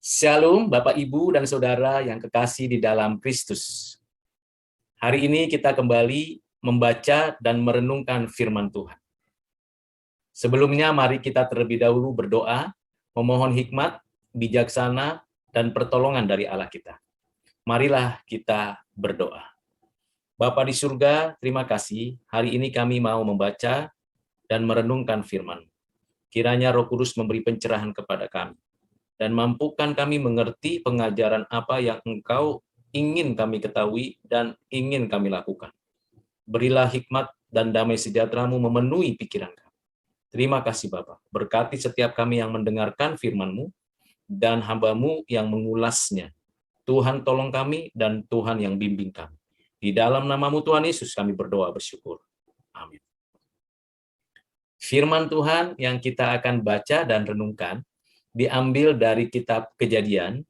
Shalom Bapak Ibu dan Saudara yang kekasih di dalam Kristus. Hari ini kita kembali membaca dan merenungkan firman Tuhan. Sebelumnya mari kita terlebih dahulu berdoa, memohon hikmat, bijaksana, dan pertolongan dari Allah kita. Marilah kita berdoa. Bapa di surga, terima kasih. Hari ini kami mau membaca dan merenungkan firman. Kiranya Roh Kudus memberi pencerahan kepada kami dan mampukan kami mengerti pengajaran apa yang Engkau ingin kami ketahui dan ingin kami lakukan. Berilah hikmat dan damai sejahtera-Mu memenuhi pikiran kami. Terima kasih Bapa. Berkati setiap kami yang mendengarkan firman-Mu dan hamba-Mu yang mengulasnya. Tuhan tolong kami dan Tuhan yang bimbing kami. Di dalam nama-Mu Tuhan Yesus kami berdoa bersyukur. Amin. Firman Tuhan yang kita akan baca dan renungkan diambil dari kitab Kejadian,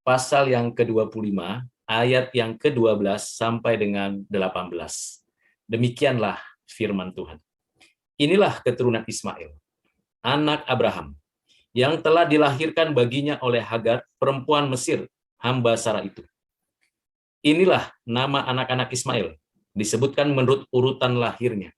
pasal yang ke-25, ayat yang ke-12 sampai dengan 18. Demikianlah firman Tuhan. Inilah keturunan Ismail, anak Abraham, yang telah dilahirkan baginya oleh Hagar, perempuan Mesir, hamba Sarah itu. Inilah nama anak-anak Ismail, disebutkan menurut urutan lahirnya.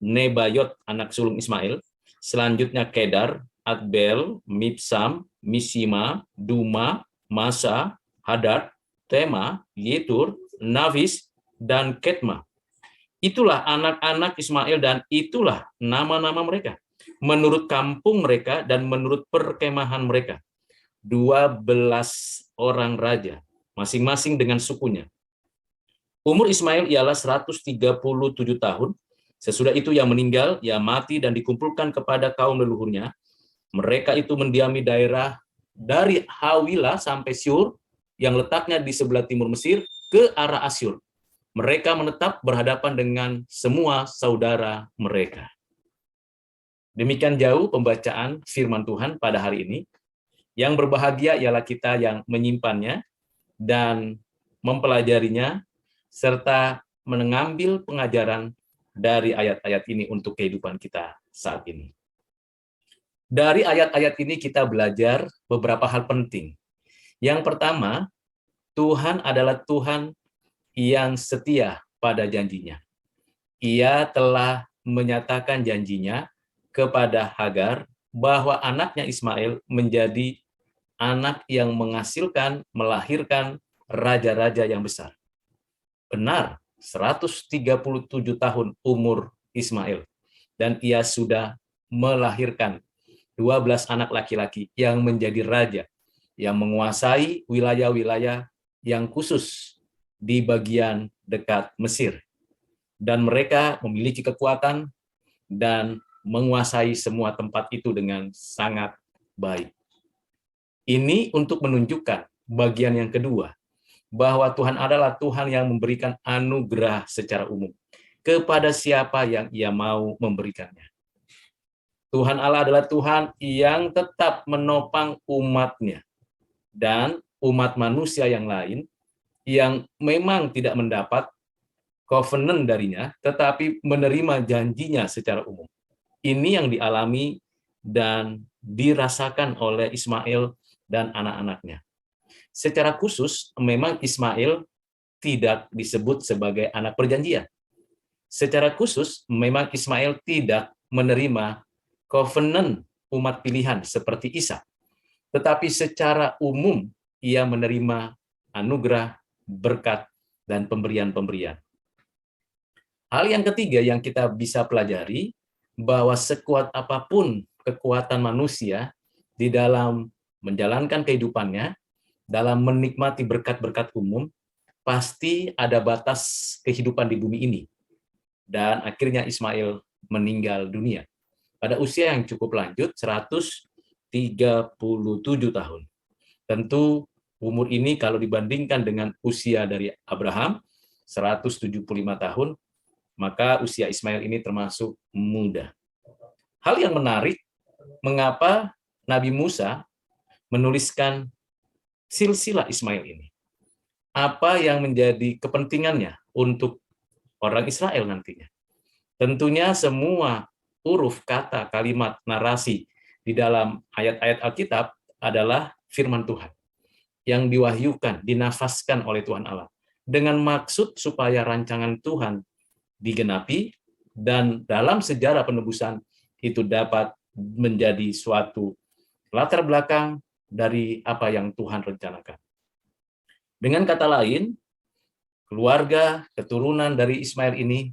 Nebayot, anak sulung Ismail, selanjutnya Kedar, Adbel, Mibsam, Misima, Duma, Masa, Hadad, Tema, Yetur, Nafis, dan Ketma. Itulah anak-anak Ismail dan itulah nama-nama mereka, menurut kampung mereka dan menurut perkemahan mereka. 12 orang raja, masing-masing dengan sukunya. Umur Ismail ialah 137 tahun. Sesudah itu ia meninggal, ia mati dan dikumpulkan kepada kaum leluhurnya. Mereka itu mendiami daerah dari Hawila sampai Syur, yang letaknya di sebelah timur Mesir, ke arah Asyur. Mereka menetap berhadapan dengan semua saudara mereka. Demikian jauh pembacaan firman Tuhan pada hari ini. Yang berbahagia ialah kita yang menyimpannya dan mempelajarinya, serta mengambil pengajaran dari ayat-ayat ini untuk kehidupan kita saat ini. Dari ayat-ayat ini kita belajar beberapa hal penting. Yang pertama, Tuhan adalah Tuhan yang setia pada janjinya. Ia telah menyatakan janjinya kepada Hagar bahwa anaknya Ismail menjadi anak yang menghasilkan, melahirkan raja-raja yang besar. Benar, 137 tahun umur Ismail, dan ia sudah melahirkan 12 anak laki-laki yang menjadi raja, yang menguasai wilayah-wilayah yang khusus di bagian dekat Mesir. Dan mereka memiliki kekuatan dan menguasai semua tempat itu dengan sangat baik. Ini untuk menunjukkan bagian yang kedua, bahwa Tuhan adalah Tuhan yang memberikan anugerah secara umum kepada siapa yang Ia mau memberikannya. Tuhan Allah adalah Tuhan yang tetap menopang umat-Nya, dan umat manusia yang lain yang memang tidak mendapat covenant darinya, tetapi menerima janjinya secara umum. Ini yang dialami dan dirasakan oleh Ismail dan anak-anaknya. Secara khusus, memang Ismail tidak disebut sebagai anak perjanjian. Secara khusus, memang Ismail tidak menerima covenant umat pilihan seperti Ishak. Tetapi secara umum, ia menerima anugerah, berkat, dan pemberian-pemberian. Hal yang ketiga yang kita bisa pelajari, bahwa sekuat apapun kekuatan manusia di dalam menjalankan kehidupannya, dalam menikmati berkat-berkat umum, pasti ada batas kehidupan di bumi ini. Dan akhirnya Ismail meninggal dunia pada usia yang cukup lanjut, 137 tahun. Tentu umur ini kalau dibandingkan dengan usia dari Abraham, 175 tahun, maka usia Ismail ini termasuk muda. Hal yang menarik, mengapa Nabi Musa menuliskan silsilah Ismail ini? Apa yang menjadi kepentingannya untuk orang Israel nantinya? Tentunya semua huruf, kata, kalimat, narasi di dalam ayat-ayat Alkitab adalah firman Tuhan yang diwahyukan, dinafaskan oleh Tuhan Allah dengan maksud supaya rancangan Tuhan digenapi dan dalam sejarah penebusan itu dapat menjadi suatu latar belakang dari apa yang Tuhan rencanakan. Dengan kata lain, keluarga keturunan dari Ismail ini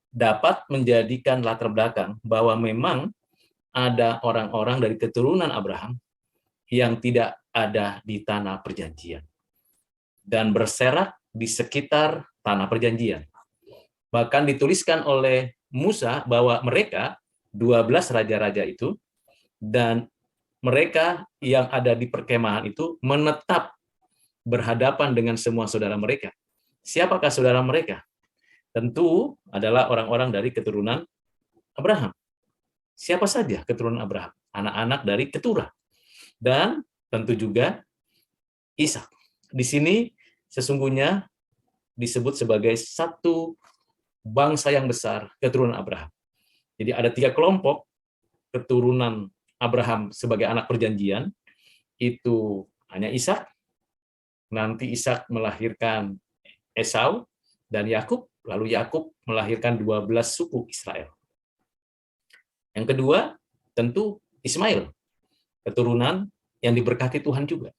dapat menjadikan latar belakang bahwa memang ada orang-orang dari keturunan Abraham yang tidak ada di tanah perjanjian dan berserak di sekitar tanah perjanjian. Bahkan dituliskan oleh Musa bahwa mereka 12 raja-raja itu dan mereka yang ada di perkemahan itu menetap berhadapan dengan semua saudara mereka. Siapakah saudara mereka? Tentu adalah orang-orang dari keturunan Abraham. Siapa saja keturunan Abraham? Anak-anak dari keturah. Dan tentu juga Ishak. Di sini sesungguhnya disebut sebagai satu bangsa yang besar, keturunan Abraham. Jadi ada 3 kelompok keturunan Abraham sebagai anak perjanjian, itu hanya Ishak, nanti Ishak melahirkan Esau dan Yakub, lalu Yakub melahirkan 12 suku Israel. Yang kedua, tentu Ismail, keturunan yang diberkati Tuhan juga.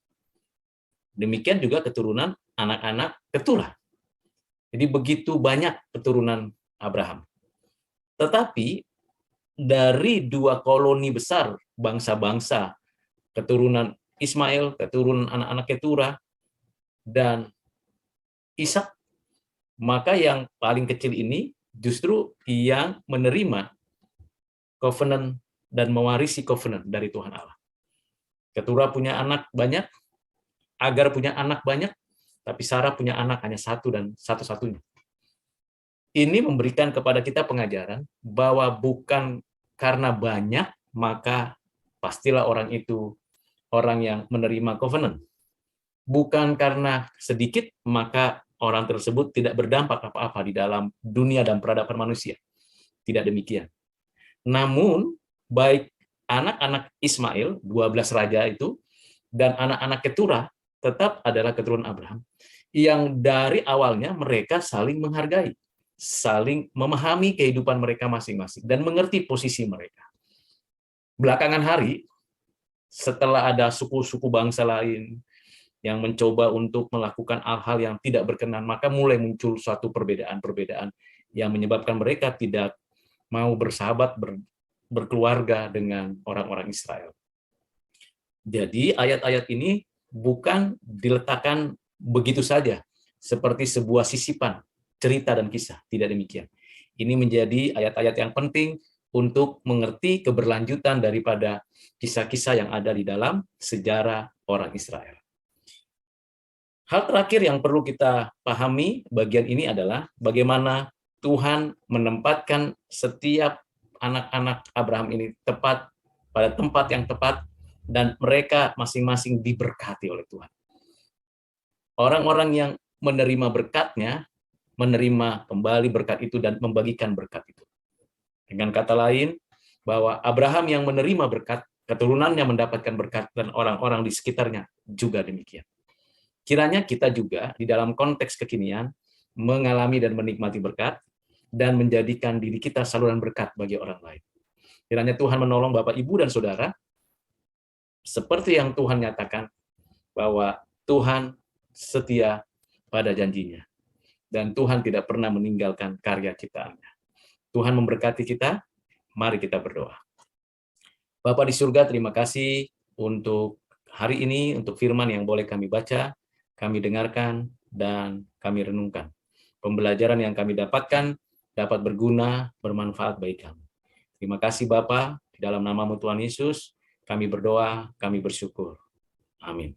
Demikian juga keturunan anak-anak keturah. Jadi begitu banyak keturunan Abraham. Tetapi dari 2 koloni besar bangsa-bangsa, keturunan Ismail, keturunan anak-anak Keturah, dan Ishak, maka yang paling kecil ini justru yang menerima covenant dan mewarisi covenant dari Tuhan Allah. Keturah punya anak banyak, Agar punya anak banyak, tapi Sarah punya anak hanya 1 dan satu-satunya. Ini memberikan kepada kita pengajaran bahwa bukan karena banyak, maka pastilah orang itu orang yang menerima covenant. Bukan karena sedikit, maka orang tersebut tidak berdampak apa-apa di dalam dunia dan peradaban manusia. Tidak demikian. Namun, baik anak-anak Ismail, 12 raja itu, dan anak-anak Keturah tetap adalah keturunan Abraham, yang dari awalnya mereka saling menghargai, saling memahami kehidupan mereka masing-masing, dan mengerti posisi mereka. Belakangan hari, setelah ada suku-suku bangsa lain yang mencoba untuk melakukan hal-hal yang tidak berkenan, maka mulai muncul suatu perbedaan-perbedaan yang menyebabkan mereka tidak mau bersahabat, berkeluarga dengan orang-orang Israel. Jadi ayat-ayat ini bukan diletakkan begitu saja, seperti sebuah sisipan cerita dan kisah. Tidak demikian. Ini menjadi ayat-ayat yang penting untuk mengerti keberlanjutan daripada kisah-kisah yang ada di dalam sejarah orang Israel. Hal terakhir yang perlu kita pahami bagian ini adalah bagaimana Tuhan menempatkan setiap anak-anak Abraham ini tepat pada tempat yang tepat, dan mereka masing-masing diberkati oleh Tuhan. Orang-orang yang menerima berkatnya, menerima kembali berkat itu dan membagikan berkat itu. Dengan kata lain, bahwa Abraham yang menerima berkat, keturunannya mendapatkan berkat, dan orang-orang di sekitarnya juga demikian. Kiranya kita juga di dalam konteks kekinian mengalami dan menikmati berkat dan menjadikan diri kita saluran berkat bagi orang lain. Kiranya Tuhan menolong Bapak, Ibu, dan Saudara, seperti yang Tuhan nyatakan, bahwa Tuhan setia pada janjinya, dan Tuhan tidak pernah meninggalkan karya ciptaannya. Tuhan memberkati kita, mari kita berdoa. Bapa di surga, terima kasih untuk hari ini, untuk firman yang boleh kami baca, kami dengarkan, dan kami renungkan. Pembelajaran yang kami dapatkan dapat berguna, bermanfaat bagi kami. Terima kasih Bapa, di dalam nama-Mu Tuhan Yesus, kami berdoa, kami bersyukur. Amin.